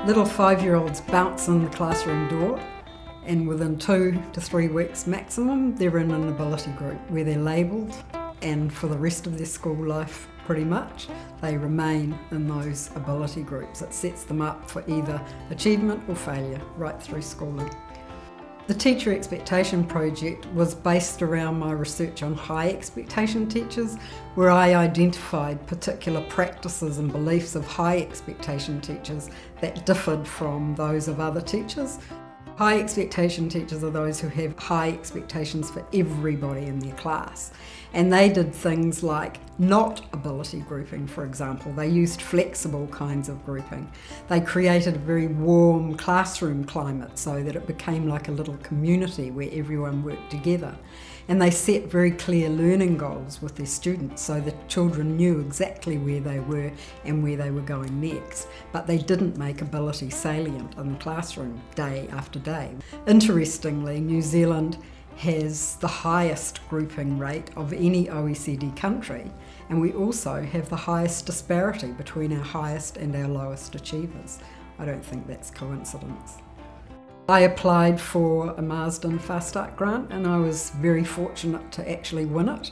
Little 5-year-olds bounce in the classroom door, and within 2 to 3 weeks maximum, they're in an ability group where they're labelled, and for the rest of their school life pretty much, they remain in those ability groups. It sets them up for either achievement or failure right through schooling. The Teacher Expectation Project was based around my research on high expectation teachers, where I identified particular practices and beliefs of high expectation teachers that differed from those of other teachers. High expectation teachers are those who have high expectations for everybody in their class. And they did things like not ability grouping, for example. They used flexible kinds of grouping. They created a very warm classroom climate so that it became like a little community where everyone worked together. And they set very clear learning goals with their students so the children knew exactly where they were and where they were going next. But they didn't make ability salient in the classroom day after day. Interestingly, New Zealand has the highest grouping rate of any OECD country, and we also have the highest disparity between our highest and our lowest achievers. I don't think that's coincidence. I applied for a Marsden Fast Start grant, and I was very fortunate to actually win it.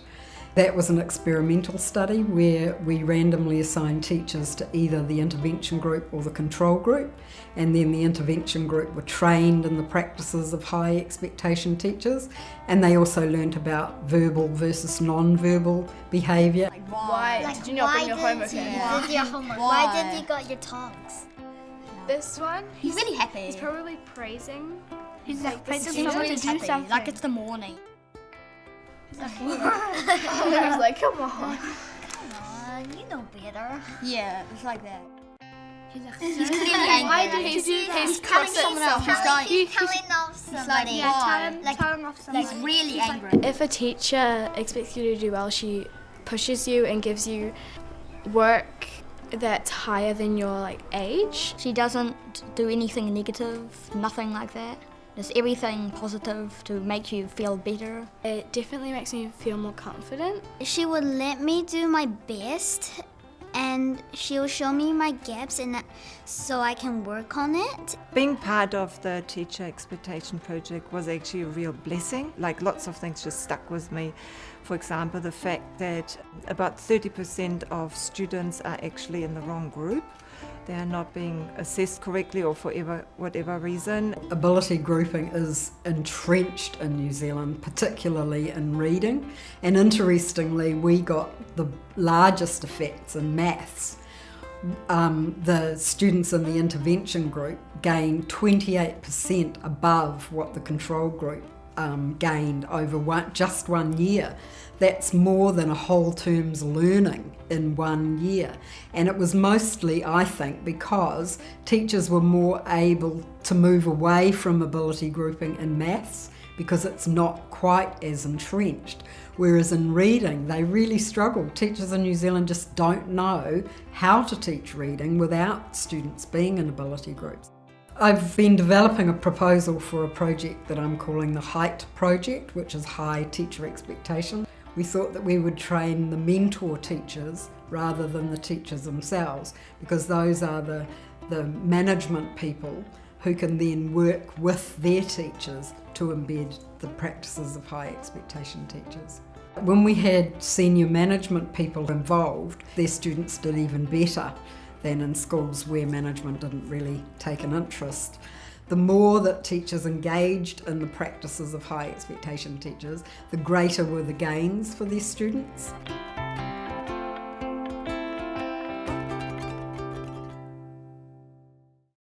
That was an experimental study where we randomly assigned teachers to either the intervention group or the control group, and then the intervention group were trained in the practices of high expectation teachers, and they also learnt about verbal versus non-verbal behaviour. Why did you not bring your homework in? Why did you got your tongs? This one, He's really happy. he's probably praising. He's like praising He's someone really to do happy, something. like it's the morning. I was like, come on. Come on, you know better. Yeah, it's like that. He's clearly angry. Why did you do that? He's telling someone else. He's telling off somebody. Yeah, like, tell him off someone. he's really angry. If a teacher expects you to do well, she pushes you and gives you work that's higher than your age. She doesn't do anything negative, nothing like that. Just everything positive to make you feel better. It definitely makes me feel more confident. She would let me do my best, and she'll show me my gaps and so I can work on it. Being part of the Teacher Expectation Project was actually a real blessing. Like, lots of things just stuck with me. For example, the fact that about 30% of students are actually in the wrong group. They are not being assessed correctly or for whatever reason. Ability grouping is entrenched in New Zealand, particularly in reading. And interestingly, we got the largest effects in maths. The students in the intervention group gained 28% above what the control group gained over just 1 year. That's more than a whole term's learning in 1 year. And it was mostly, I think, because teachers were more able to move away from ability grouping in maths because it's not quite as entrenched. Whereas in reading, they really struggled. Teachers in New Zealand just don't know how to teach reading without students being in ability groups. I've been developing a proposal for a project that I'm calling the HEIGHT project, which is High Teacher Expectation. We thought that we would train the mentor teachers rather than the teachers themselves, because those are the management people who can then work with their teachers to embed the practices of high expectation teachers. When we had senior management people involved, their students did even better than in schools where management didn't really take an interest. The more that teachers engaged in the practices of high expectation teachers, the greater were the gains for their students.